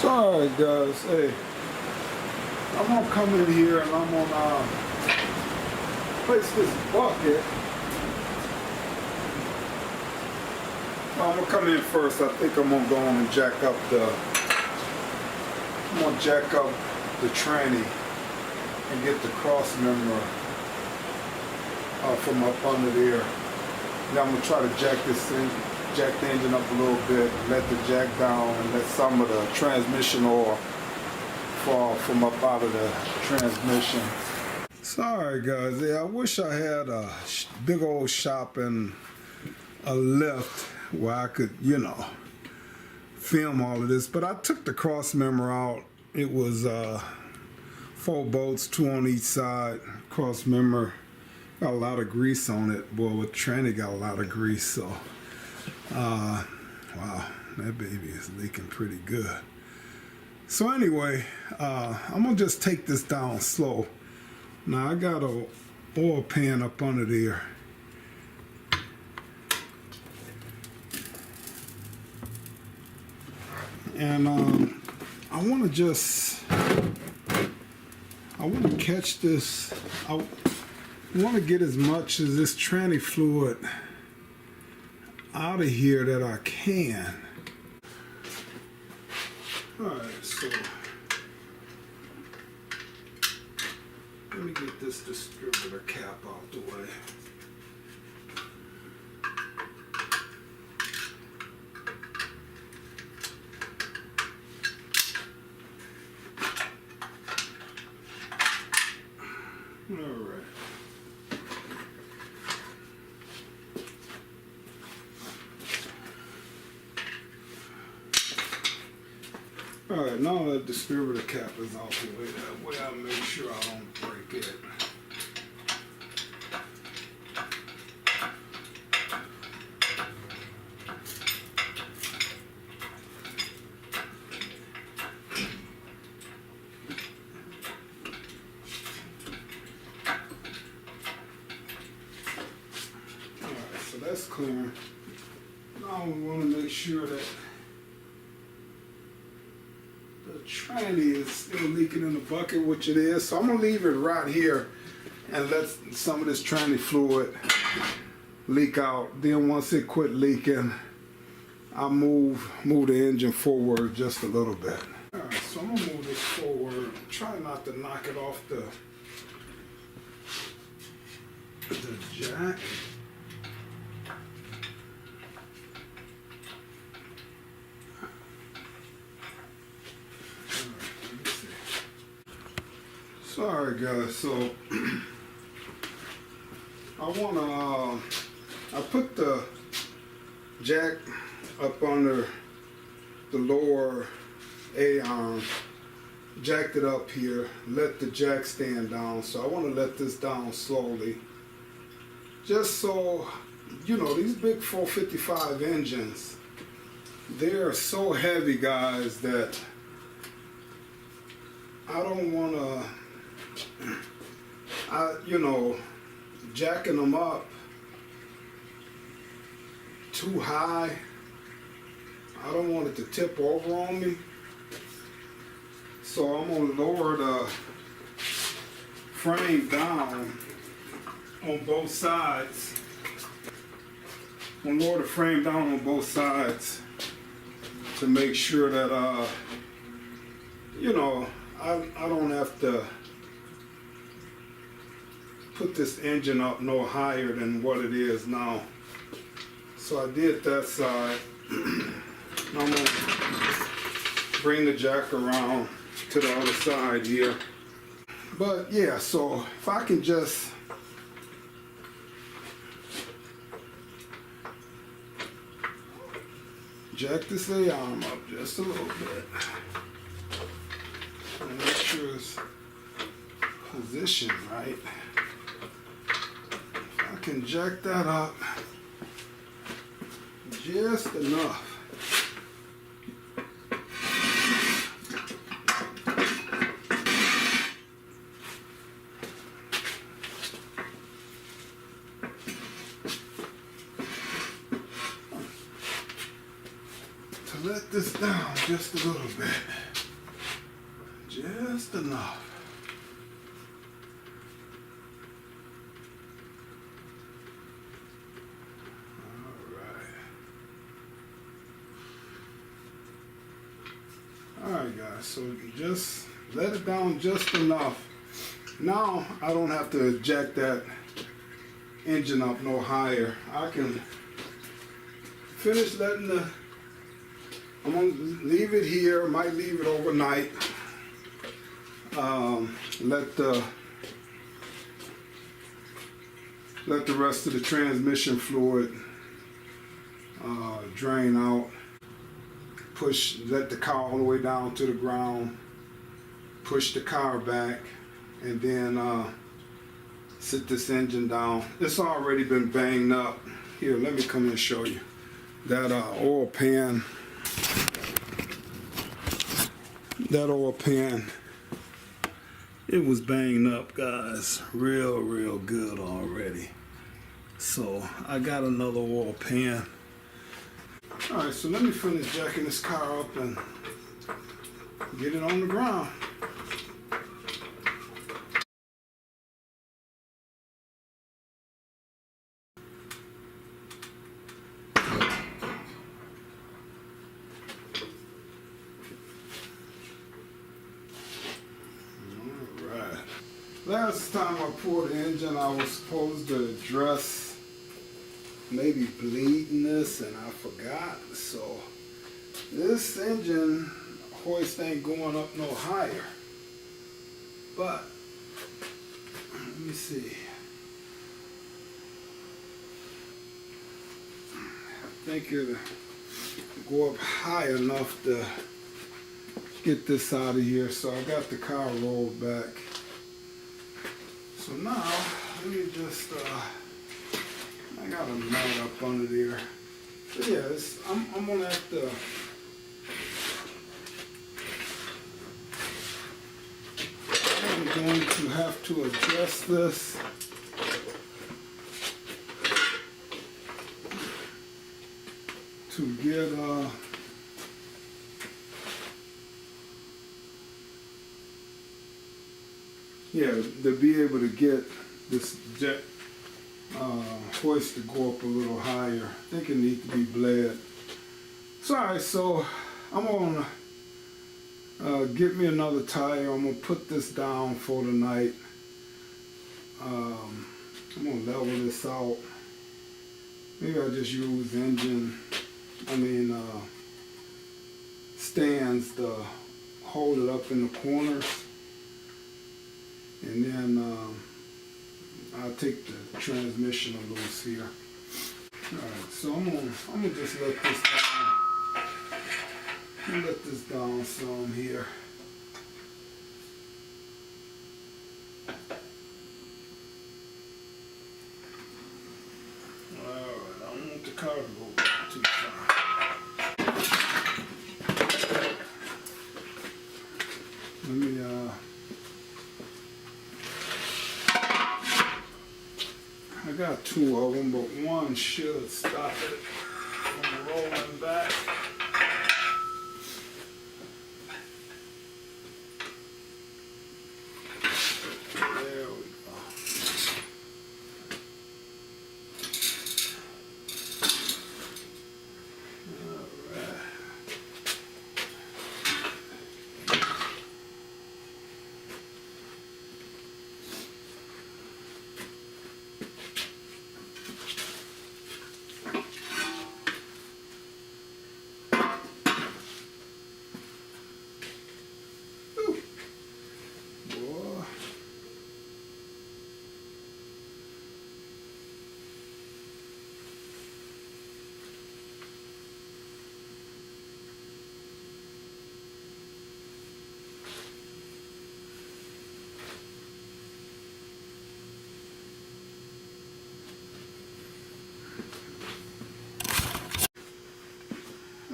Sorry guys, hey, I'm gonna come in here and I'm gonna place this bucket. I'm gonna come in first. I think I'm gonna go on and jack up the tranny and get the cross member from up under there. Now I'm gonna try to jack the engine up a little bit, let the jack down, and let some of the transmission oil fall from up out of the transmission. Sorry guys, yeah, I wish I had a big old shop and a lift where I could, film all of this, but I took the cross member out. It was 4 bolts, 2 on each side. Cross member got a lot of grease on it. Boy, with tranny got a lot of grease, so wow, that baby is leaking pretty good. So anyway, I'm gonna just take this down slow. Now I got a oil pan up under there. And I want to catch this. I want to get as much of this tranny fluid out of here that I can. Alright, so let me get this distributor cap out the way. Alright, now that distributor cap is out the way, that way I'll make sure I don't break it. Alright, so that's clear. Now we want to make sure that the tranny is still leaking in the bucket, which it is. So I'm gonna leave it right here and let some of this tranny fluid leak out. Then once it quit leaking, I'll move the engine forward just a little bit. All right, so I'm gonna move this forward. Try not to knock it off the jack. Sorry guys, so I put the jack up under the lower A-arm, jacked it up here, let the jack stand down. So I want to let this down slowly, just so, these big 455 engines, they're so heavy guys that I don't want to, jacking them up too high. I don't want it to tip over on me. So I'm going to lower the frame down on both sides. I'm going to lower the frame down on both sides to make sure that, I don't have to put this engine up no higher than what it is now. So I did that side. Now I'm going to bring the jack around to the other side here. But yeah, so if I can just jack this A-arm up just a little bit and make sure it's positioned right. If I can jack that up just enough. To let this down just a little bit. Just enough. Alright guys, so just let it down just enough. Now I don't have to eject that engine up no higher. I can finish letting I'm going to leave it here, might leave it overnight. Let the rest of the transmission fluid drain out. Let the car all the way down to the ground, push the car back, and then sit this engine down. It's already been banged up. Here, let me come and show you. That oil pan, it was banged up, guys, real good already. So I got another oil pan. Alright, so let me finish jacking this car up and get it on the ground. Alright. Last time I poured the engine, I was supposed to address maybe bleeding this, and I forgot. So this engine hoist ain't going up no higher, but let me see. I think it'll go up high enough to get this out of here. So I got the car rolled back. So now let me just I got a nut up under there. So yeah, I'm gonna have to I'm going to have to adjust this. To get to be able to get this jet hoist to go up a little higher. I think it needs to be bled. So alright, so I'm gonna get me another tire. I'm gonna put this down for tonight. I'm gonna level this out. Maybe I'll just use stands to hold it up in the corners, and then I'll take the transmission loose here. Alright, so I'm gonna just let this down. Let this down some here. Alright, I don't want the car to go too far. Let me I got two of them, but one should stop it from rolling back. There we go. All right.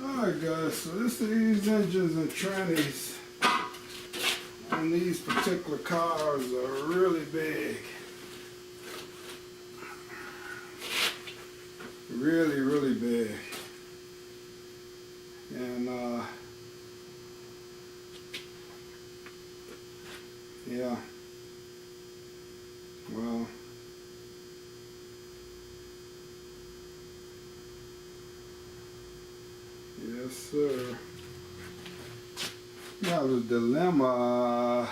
Alright guys, so these engines and trannies on these particular cars are really big. Really big. And Yeah. Well, yes, sir. Now the dilemma.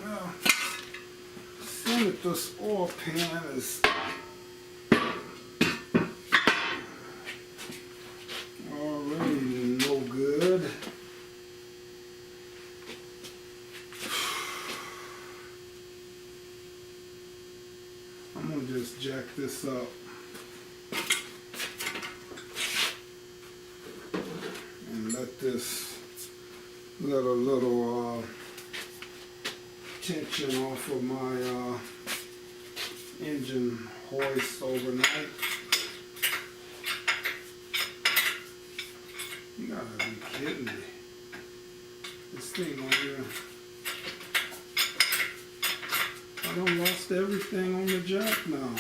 Well, seeing that this oil pan is already no good. I'm gonna just jack this up and let a little tension off of my engine hoist overnight. You gotta be kidding me. This thing on here, I done lost everything on the jack now.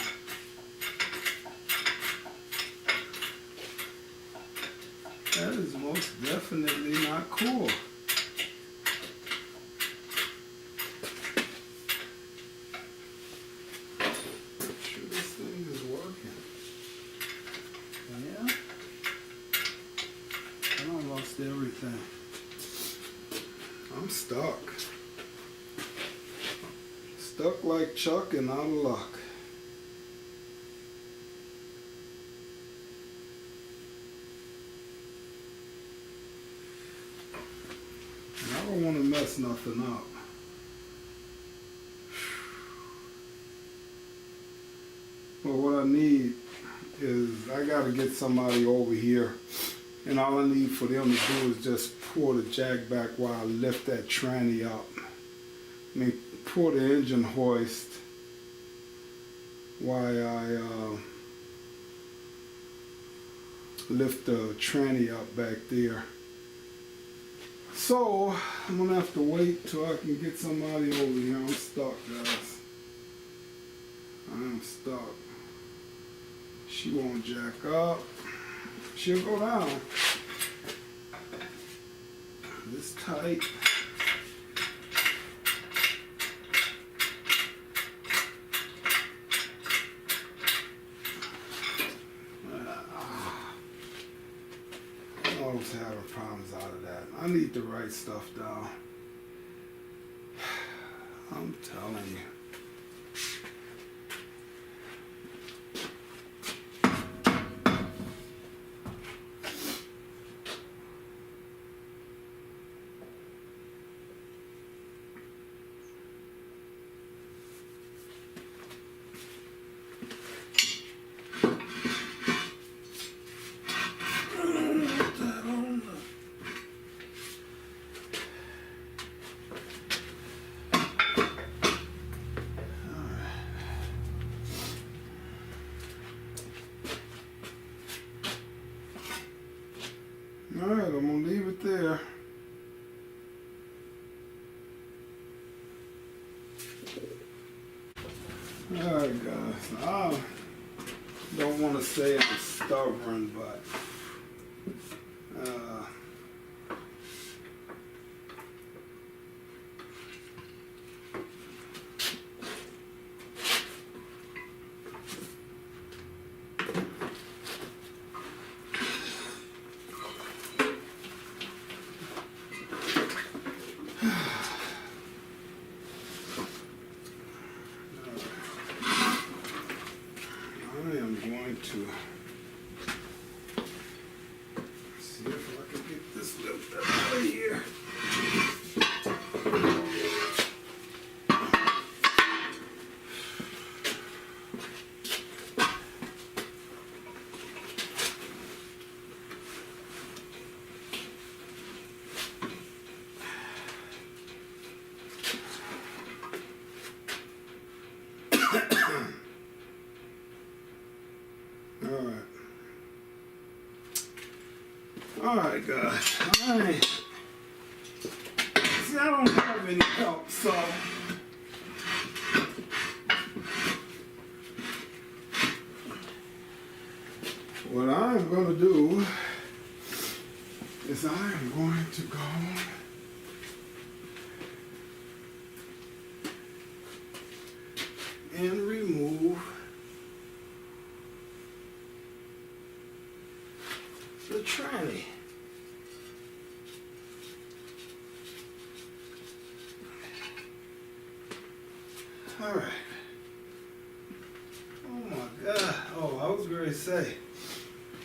That is most definitely not cool. Sure this thing is working. Yeah. I done lost everything. I'm stuck. Stuck like Chuck and out of luck. And I don't want to mess nothing up. But what I need is I got to get somebody over here. And all I need for them to do is just pull the jack back while I lift that tranny up. I mean, pull the engine hoist while I lift the tranny up back there. So I'm gonna have to wait till I can get somebody over here. I'm stuck, guys. I am stuck. She won't jack up. She'll go down. It's tight. I always have problems out of that. I need to write stuff down. I'm telling you. Alright, I'm going to leave it there. Alright guys, I don't want to say I'm stubborn, but I am going to see if I can get this lifted out of here. Alright guys, see, I don't have any help, so what I'm going to do is I'm going to go and remove the tranny. All right. Oh my God. Oh, I was going to say,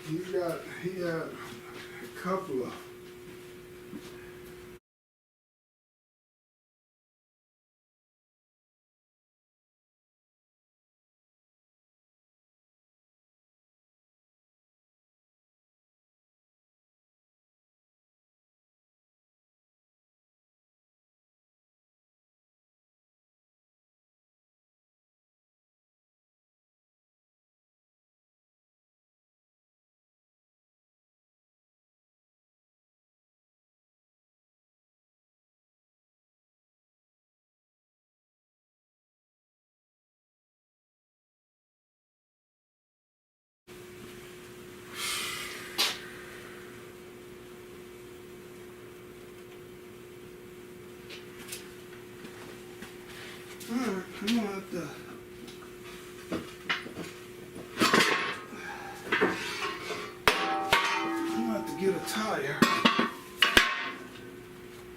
he had a couple of Alright, I'm gonna have to get a tire.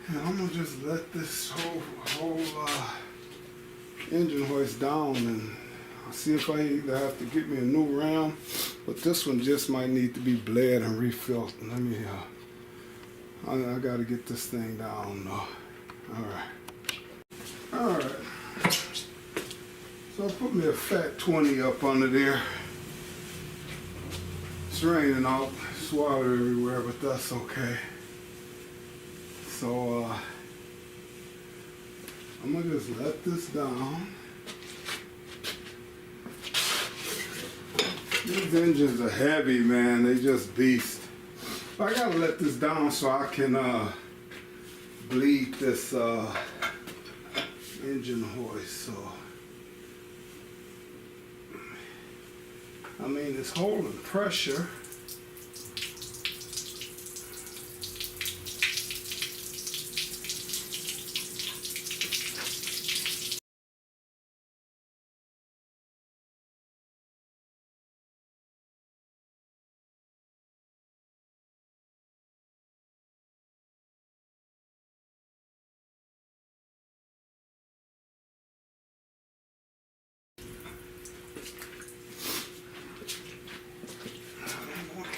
And I'm gonna just let this whole engine hoist down, and I'll see if I either have to get me a new ram, but this one just might need to be bled and refilled. Let me I gotta get this thing down though. Alright. So I put me a fat 20 up under there. It's raining out, it's water everywhere, but that's okay. So I'm gonna just let this down. These engines are heavy, man, they just beast. I gotta let this down so I can bleed this engine hoist. So I mean, it's holding pressure.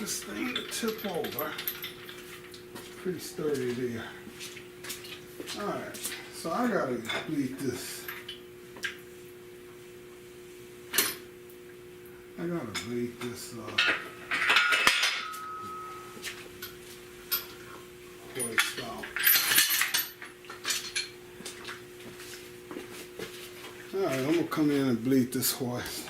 This thing to tip over. Pretty sturdy there. Alright, so I gotta complete this. I gotta bleed this hoist out. Alright, I'm gonna come in and bleed this hoist.